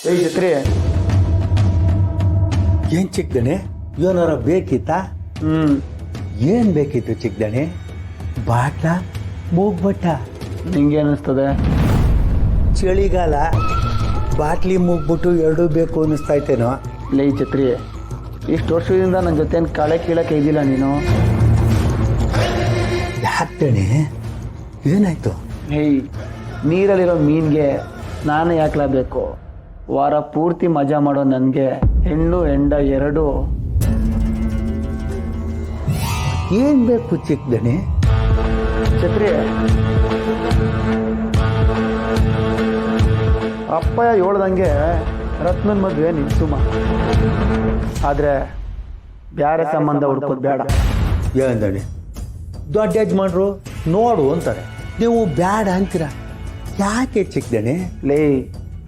ಏಯ್ ಛತ್ರಿ, ಏನ್ ಚಿಕ್ಕದಣೆ ಏನಾರ ಬೇಕಿತ್ತಾ? ಏನ್ ಬೇಕಿತ್ತು ಚಿಕ್ಕದಣೆ? ಬಾಟ್ಲ ಮೂಗ್ಬಟ್ಟ? ನಿಂಗೆ ಅನ್ನಿಸ್ತದೆ? ಚಳಿಗಾಲ ಬಾಟ್ಲಿ ಮೂಗ್ಬಿಟ್ಟು ಎರಡೂ ಬೇಕು ಅನ್ನಿಸ್ತೈತೇನೋ. ಲೇ ಛತ್ರಿ, ಇಷ್ಟು ವರ್ಷದಿಂದ ನನ್ನ ಜೊತೆ ಕಳೆ ಕೀಳಕ್ಕೆ ಇದ್ದಿಲ್ಲ ನೀನು. ಯಾಕಣೆ ಏನಾಯ್ತು? ಹೇಯ್, ನೀರಲ್ಲಿರೋ ಮೀನ್ಗೆ ಸ್ನಾನ ಯಾಕಲಾಗಬೇಕು? ವಾರ ಪೂರ್ತಿ ಮಜಾ ಮಾಡೋ ನನಗೆ ಹೆಣ್ಣು ಹೆಂಡ ಎರಡು. ಏನ್ ಬೇಕು ಚಿಕ್ಕದಣೆ? ಛತ್ರಿ, ಅಪ್ಪಯ್ಯ ಹೇಳ್ದಂಗೆ ರತ್ನನ ಮದುವೆ ನಿಲ್ಸುಮ, ಆದ್ರೆ ಬ್ಯಾರೆ ಸಂಬಂಧ ಹುಡ್ಕೋದು ಬೇಡ. ಏನಂದಣೆ? ದೊಡ್ಡ ಯಜಮಾನ್ರು ನೋಡು ಅಂತಾರೆ, ನೀವು ಬ್ಯಾಡ ಅಂತೀರ. ಯಾಕೆ ಚಿಕ್ಕದಣೆ? ಲೇ,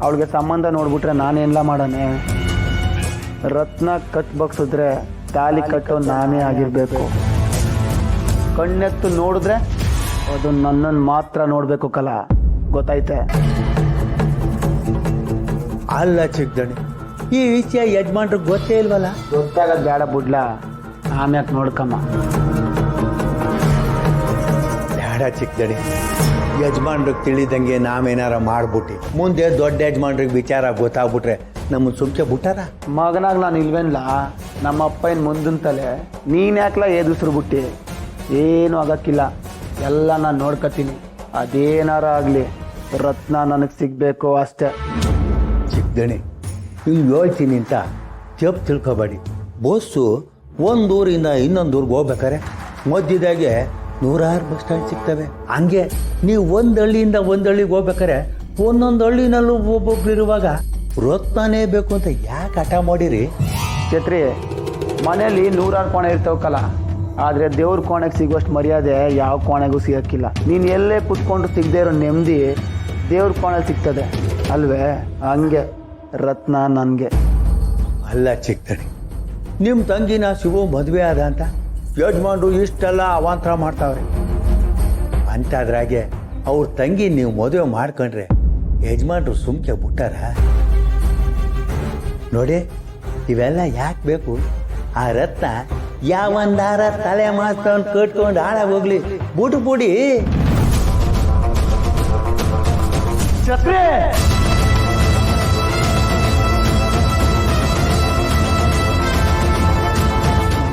ಅವಳಿಗೆ ಸಂಬಂಧ ನೋಡ್ಬಿಟ್ರೆ ನಾನೆಲ್ಲ ಮಾಡಾನೆ? ರತ್ನ ಕಟ್ ಬಗ್ಸಿದ್ರೆ ತಾಲಿ ಕಟ್ಟೋ ನಾನೇ ಆಗಿರ್ಬೇಕು. ಕಣ್ಣೆತ್ತು ನೋಡಿದ್ರೆ ಅದು ನನ್ನನ್ನು ಮಾತ್ರ ನೋಡ್ಬೇಕು ಕಲ, ಗೊತ್ತಾಯ್ತೆ? ಅಲ್ಲ ಚಿಕ್ಕದಣೆ, ಈ ವಿಷಯ ಯಜಮಾನ್ರಿಗೆ ಗೊತ್ತೇ ಇಲ್ವಲ್ಲ? ಗೊತ್ತಾಗದ್ ಬೇಡ ಬಿಡ್ಲ, ಆಮ್ಯಾಕೆ ನೋಡ್ಕಮ್ಮ. ಬೇಡ ಚಿಕ್ಕದಣೆ, ಯಜಮಾನ್ರಿಗೆ ತಿಳಿದಂಗೆ ನಾವೇನಾರ ಮಾಡ್ಬಿಟ್ಟು ಮುಂದೆ ದೊಡ್ಡ ಯಜಮಾನ್ರಿಗೆ ವಿಚಾರ ಗೊತ್ತಾಗ್ಬಿಟ್ರೆ ನಮ್ಮನ್ನು ಸುಮ್ಕೆ ಬಿಟ್ಟಾರ? ಮಗನಾಗ ನಾನು ಇಲ್ವೇನ್ಲ? ನಮ್ಮ ಅಪ್ಪನ ಮುಂದಿನ ತಲೆ ನೀನ್ ಯಾಕ್ಲ ಎದುಸ್ರು ಬಿಟ್ಟಿ? ಏನು ಆಗಕ್ಕಿಲ್ಲ, ಎಲ್ಲ ನಾನು ನೋಡ್ಕತೀನಿ. ಅದೇನಾರ ಆಗಲಿ, ರತ್ನ ನನಗೆ ಸಿಗ್ಬೇಕು ಅಷ್ಟೇ. ಚಿಕ್ಕದಣೆ, ಇಲ್ಲಿ ಹೇಳ್ತೀನಿ ಅಂತ ತಪ್ಪು ತಿಳ್ಕೊಬೇಡಿ. ಬಸ್ಸು ಒಂದೂರಿಂದ ಇನ್ನೊಂದು ಊರಿಗೆ ಹೋಗ್ಬೇಕಾರೆ ಮಧ್ಯದಾಗೆ 100 ಬಸ್ ಸ್ಟ್ಯಾಂಡ್ ಸಿಗ್ತವೆ. ಹಂಗೆ ನೀವು ಒಂದು ಹಳ್ಳಿಯಿಂದ ಒಂದು ಹಳ್ಳಿಗೆ ಹೋಗ್ಬೇಕಾರೆ ಒಂದೊಂದು ಹಳ್ಳಿನಲ್ಲೂ ಒಬ್ಬೊಬ್ರು ಇರುವಾಗ ರತ್ನನೇ ಬೇಕು ಅಂತ ಯಾಕೆ ಹಠ ಮಾಡಿರಿ? ಛತ್ರಿ, ಮನೆಯಲ್ಲಿ 100 ಕೋಣೆ ಇರ್ತಾವಕ್ಕಲ್ಲ, ಆದರೆ ದೇವ್ರ ಕೋಣೆಗೆ ಸಿಗುವಷ್ಟು ಮರ್ಯಾದೆ ಯಾವ ಕೋಣೆಗೂ ಸಿಗಕ್ಕಿಲ್ಲ. ನೀನು ಎಲ್ಲೇ ಕುತ್ಕೊಂಡು ಸಿಗದೆ ಇರೋ ನೆಮ್ಮದಿ ದೇವ್ರ ಕೋಣೆಗೆ ಸಿಗ್ತದೆ ಅಲ್ವೇ? ಹಂಗೆ ರತ್ನ ನನಗೆ. ಅಲ್ಲ ಚಿಕ್ಕದಣೆ, ನಿಮ್ಮ ತಂಗಿನ ಶಿವು ಮದುವೆ ಆದ ಅಂತ ಯಜಮಾನ್ರು ಇಷ್ಟೆಲ್ಲ ಅವಾಂತರ ಮಾಡ್ತಾವ್ರೆ. ಅಂತಾದ್ರಾಗೆ ಅವ್ರ ತಂಗಿ ನೀವು ಮದುವೆ ಮಾಡ್ಕೊಂಡ್ರೆ ಯಜಮಾನ್ರು ಸುಮ್ಕೆ ಬಿಟ್ಟಾರ? ನೋಡಿ, ಇವೆಲ್ಲ ಯಾಕೆ ಬೇಕು? ಆ ರತ್ನ ಯಾವಂದಾರ ತಲೆ ಮಾಸ್ಕೊಂಡು ಕಟ್ಕೊಂಡು ಹಾಳಾಗೋಗ್ಲಿ, ಬುಟ್ಟು ಬುಡಿ. ಛತ್ರಿ,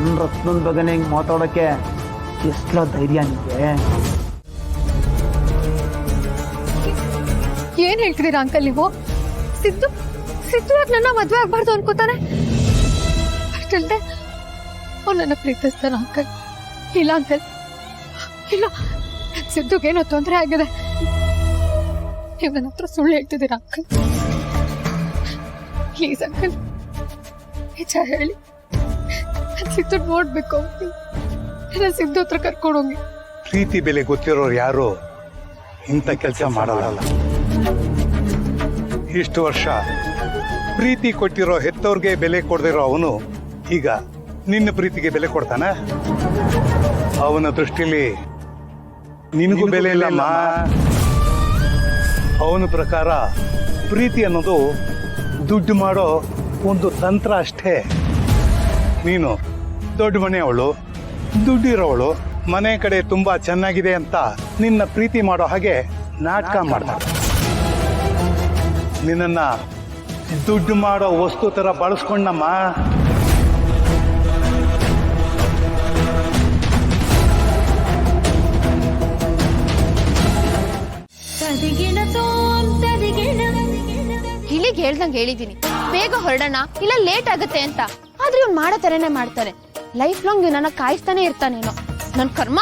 ನನ್ನ ರತ್ನದ ಬಗ್ಗೆನೇ ಹಿಂಗೆ ಮಾತಾಡೋಕ್ಕೆ ಎಷ್ಟೋ ಧೈರ್ಯ ನಿಮಗೆ? ಏನ್ ಹೇಳ್ತಿದ್ದೀರಾ ಅಂಕಲ್ ನೀವು? ಸಿದ್ದು ಸಿದ್ದು ಯಾಕೆ ನನ್ನ ಮದುವೆ ಆಗ್ಬಾರ್ದು ಅನ್ಕೋತಾನೆ? ಅಷ್ಟಲ್ದೆ ಅವ್ನು ನನ್ನ ಪ್ರೀತಿಸ್ತಾನ ಅಂಕಲ್? ಇಲ್ಲ ಅಂಕಲ್, ಇಲ್ಲ, ಸಿದ್ದುಗೆ ಏನೋ ತೊಂದರೆ ಆಗಿದೆ. ನೀವು ನನ್ನ ಹತ್ರ ಸುಳ್ಳು ಹೇಳ್ತಿದ್ದೀರಾ ಅಂಕಲ್? ಪ್ಲೀಸ್ ಅಂಕಲ್, ನಿಜ ಹೇಳಿ. ನಾನು ಸಿದ್ದು ನೋಡ್ಬೇಕು ಅಂಕಲ್, ನನ್ನ ಸಿದ್ದು ಹತ್ರ ಕರ್ಕೊಂಡೋಗಿ. ಪ್ರೀತಿ ಬೆಲೆ ಗೊತ್ತಿರೋರು ಯಾರು ಇಂಥ ಕೆಲಸ ಮಾಡಲ್ಲ. ಇಷ್ಟು ವರ್ಷ ಪ್ರೀತಿ ಕೊಟ್ಟಿರೋ ಹೆತ್ತವ್ರಿಗೆ ಬೆಲೆ ಕೊಡದಿರೋ ಅವನು ಈಗ ನಿನ್ನ ಪ್ರೀತಿಗೆ ಬೆಲೆ ಕೊಡ್ತಾನ? ಅವನ ದೃಷ್ಟಿಲಿ ನಿನಗೂ ಬೆಲೆ ಇಲ್ಲಮ್ಮ. ಅವನ ಪ್ರಕಾರ ಪ್ರೀತಿ ಅನ್ನೋದು ದುಡ್ಡು ಮಾಡೋ ಒಂದು ತಂತ್ರ ಅಷ್ಟೇ. ನೀನು ದೊಡ್ಡ ಮನೆಯವಳು, ದುಡ್ಡಿರೋವಳು, ಮನೆ ಕಡೆ ತುಂಬಾ ಚೆನ್ನಾಗಿದೆ ಅಂತ ನಿನ್ನ ಪ್ರೀತಿ ಮಾಡೋ ಹಾಗೆ ನಾಟಕ ಮಾಡ್ತಾರೆ. ನಿನ್ನ ದುಡ್ಡು ಮಾಡೋ ವಸ್ತು ತರ ಬಳಸ್ಕೊಂಡಮ್ಮ. ಇಲ್ಲಿಗೆ ಹೇಳ್ದಂಗೆ ಹೇಳಿದೀನಿ, ಬೇಗ ಹೊರಡೋಣ ಇಲ್ಲ ಲೇಟ್ ಆಗುತ್ತೆ ಅಂತ. ಆದ್ರೆ ಇವ್ನು ಮಾಡೋ ತರನೇ ಮಾಡ್ತಾನೆ. ಲೈಫ್ ಲಾಂಗ್ ನನ್ನ ಕಾಯಿಸ್ತಾನೆ ಇರ್ತಾನೇನೋ, ನನ್ ಕರ್ಮ.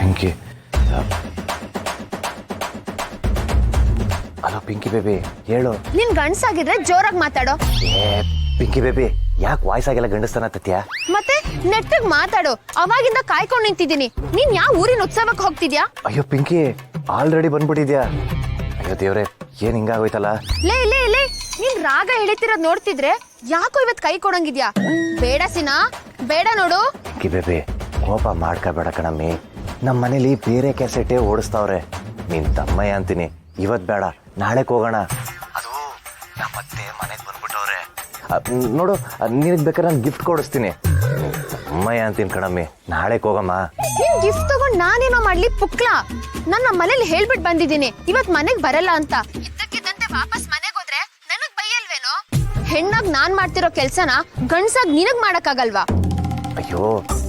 ಪಿಂಕಿ, ಹಲೋ ಪಿಂಕಿ ಬೇಬಿ, ಹೇಳು. ನಿನ್ ಗಂಡ್ಸಾಗಿದ್ರೆ ಜೋರಾಗಿ ಮಾತಾಡೋ. ಪಿಂಕಿ ಬೇಬಿ, ಯಾಕೆ ವಾಯ್ಸ್ ಆಗಿಲ್ಲ ಗಂಡಸ್ತನ ತತ್ಯಾ? ಮತ್ತೆ ನೆಟ್ಟಗ್ ಮಾತಾಡು. ಅವಾಗಿಂದ ಕಾಯ್ಕೊಂಡು ನಿಂತಿದ್ದೀನಿ. ನೀನ್ ಯಾವ ಊರಿನ ಉತ್ಸವಕ್ಕೆ ಹೋಗ್ತಿದ್ಯಾ? ಅಯ್ಯೋ ಪಿಂಕಿ, ಆಲ್ರೆಡಿ ಬಂದ್ಬಿಟ್ಟಿದ್ಯಾ? ಅಯ್ಯೋ ದೇವ್ರೆ, ಏನ್ ಹಿಂಗಾಗೋಯ್ತಲ್ಲ. ಲೇ ಲೇ ಲೇ, ನೀನ್ ರಾಗ ಎಳಿತಿರೋದ್ ನೋಡ್ತಿದ್ರೆ ಯಾಕೋ ಇವತ್ ಕೈ ಕೊಡಂಗಿದ್ಯಾ? ಬೇಡ ಸಿನಾ, ಬೇಡ ನೋಡು. ಪಿಂಕಿ ಬೇಬಿ, ಕೋಪ ಮಾಡ್ಕೋಬೇಡ ಕಣಮ್ಮಿ. ನಮ್ಮ ಮನೇಲಿ ಬೇರೆ ಕ್ಯಾಸೆಟೇ ಓಡಿಸ್ತಾವ್ರೆ. ನಿನ್ ತಮ್ಮಯ್ಯ ಅಂತೀನಿ, ಇವತ್ತು ಬೇಡ ನಾಳೆಗೆ ಹೋಗೋಣ. ಅದು ನಮ್ಮತ್ತೆ ಮನೆಗೆ ಬಂದ್ಬಿಟ್ಟವ್ರೆ. ನೋಡು, ನಿನಗೆ ಬೇಕಾದ್ರೆ ನಾನು ಗಿಫ್ಟ್ ಕೊಡಿಸ್ತೀನಿ. ತಮ್ಮಯ್ಯ ಅಂತೀನಿ ಕಣಮ್ಮಿ, ನಾಳೆಗೆ ಹೋಗಮ್ಮ. ನಿನ್ ಗಿಫ್ಟ್ ತಗೊಂಡ್ ನಾನೇನೋ ಮಾಡ್ಲಿ ಪುಕ್ಲಾ? ನನ್ನ ಮನೇಲಿ ಹೇಳ್ಬಿಟ್ಟು ಬಂದಿದ್ದೀನಿ ಇವತ್ ಮನೆಗ್ ಬರಲ್ಲ ಅಂತ. ಇದ್ದಕ್ಕಿದ್ದಂತೆ ವಾಪಸ್ ಮನೆಗ್ ಹೋದ್ರೆ ನನಗ್ ಬೈಯಲ್ವೇನೋ? ಹೆಣ್ಣಾಗ್ ನಾನ್ ಮಾಡ್ತಿರೋ ಕೆಲ್ಸನ ಗಂಡ್ಸಾಗ್ ನಿನಗ್ ಮಾಡಕ್ಕಾಗಲ್ವಾ? ಅಯ್ಯೋ,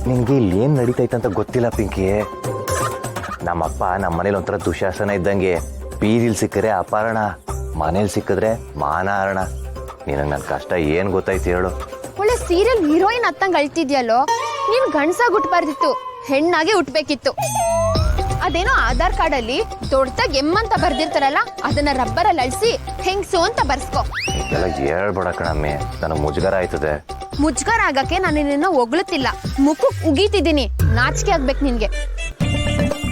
ನಿನ್ಗೆ ಇಲ್ಲಿ ಏನ್ ನಡೀತೈತಂತ ಗೊತ್ತಿಲ್ಲ ಪಿಂಕಿ. ನಮ್ಮಪ್ಪ ನಮ್ಮ ಮನೇಲಿ ಒಂಥರ ದುಶಾಸನ ಇದ್ದಂಗೆ. ಬೀದಿಲ್ ಸಿಕ್ಕರೆ ಅಪಹರಣ, ಮನೇಲಿ ಸಿಕ್ಕಿದ್ರೆ ಮಾನಹರಣ. ನಿನಗೆ ನನ್ನ ಕಷ್ಟ ಏನ್ ಗೊತ್ತಾಯ್ತು ಹೇಳು? ಒಳ್ಳೆ ಸೀರಿಯಲ್ ಹೀರೋಯಿನ್ ಹತ್ತಂಗ್ ಅಳ್ತಿದ್ಯಲ್ಲೋ. ನೀನ್ ಗಂಡ್ಸಾಗ್ ಹುಟ್ಬಾರ್ದಿತ್ತು, ಹೆಣ್ಣಾಗೆ ಹುಟ್ಬೇಕಿತ್ತು. ಅದೇನೋ ಆಧಾರ್ ಕಾರ್ಡ್ ಅಲ್ಲಿ ದೊಡ್ಡದಾಗ್ ಎಮ್ ಅಂತ ಬರ್ದಿರ್ತಾರಲ್ಲ, ಅದನ್ನ ರಬ್ಬರಲ್ಲಿ ಅಳಿಸಿ ಹೆಂಗ್ಸು ಅಂತ ಬರ್ಸ್ಕೊ. ಎಲ್ಲ ಹೇಳ್ಬೇಡ ಕಣಮ್ಮಿ, ನನಗೆ ಮುಜುಗರ ಆಯ್ತದೆ. ಮುಜ್ಗರ ಆಗಕ್ಕೆ ನಾನು ನಿನ್ನ ಹೊಗಳುತ್ತಿಲ್ಲ, ಮುಖಕ್ ಉಗೀತಿದ್ದೀನಿ. ನಾಚಿಕೆ ಆಗ್ಬೇಕು ನಿನ್ಗೆ.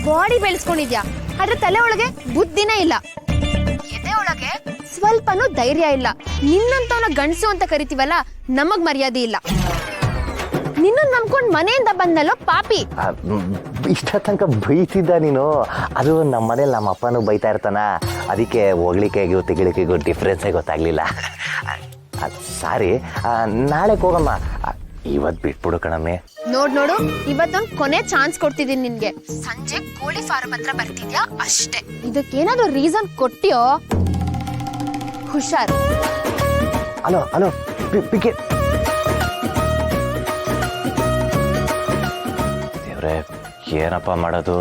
ಬಾಡಿ ಬೆಳೆಸ್ಕೊಂಡಿದ್ಯಾ, ಆದ್ರೆ ತಲೆ ಒಳಗೆ ಬುದ್ಧಿನೇ ಇಲ್ಲ. ಎದೆ ಒಳಗೆ ಸ್ವಲ್ಪನೂ ಧೈರ್ಯ ಇಲ್ಲ. ನಿನ್ನಂತವನ ಗಂಡಸು ಅಂತ ಕರಿತೀವಲ್ಲ, ನಮಗ್ ಮರ್ಯಾದೆ ಇಲ್ಲ. ನಿನ್ನ ನಂಬ್ಕೊಂಡ್ ಮನೆಯಿಂದ ಬಂದಲ್ಲೋ ಪಾಪಿ. ಇಷ್ಟ ತನಕ ಬೈತಿದ್ದ ನೀನು. ಅದು ನಮ್ಮ ಮನೇಲಿ ನಮ್ಮ ಅಪ್ಪನೂ ಬೈತಾ ಇರ್ತಾನ, ಅದಕ್ಕೆ ಹೊಗಳಿಕೆಗೂ ತೆಗಳಿಕೆಗೂ ಡಿಫ್ರೆನ್ಸೇ ಗೊತ್ತಾಗ್ಲಿಲ್ಲ. ಸಾರಿ, ನಾಳೆಗೆ ಹೋಗಮ್ಮ. ಇವತ್ತು ಬಿಟ್ಬಿಡು ಕಣಮ್ಮೆ. ನೋಡು, ಇವತ್ತೊಂದ್ ಕೊನೆ ಚಾನ್ಸ್ ಕೊಡ್ತಿದ್ದೀನಿ ನಿನ್ಗೆ. ಸಂಜೆ ಕೋಳಿ ಫಾರ್ಮ್ ಹತ್ರ ಬರ್ತಿದ್ಯಾ ಅಷ್ಟೇ. ಇದಕ್ಕೇನಾದ್ರೂ ರೀಸನ್ ಕೊಟ್ಟಿಯೋ ಹುಷಾರ್. Hello PK. ದೇವ್ರೆ, ಏನಪ್ಪ ಮಾಡೋದು?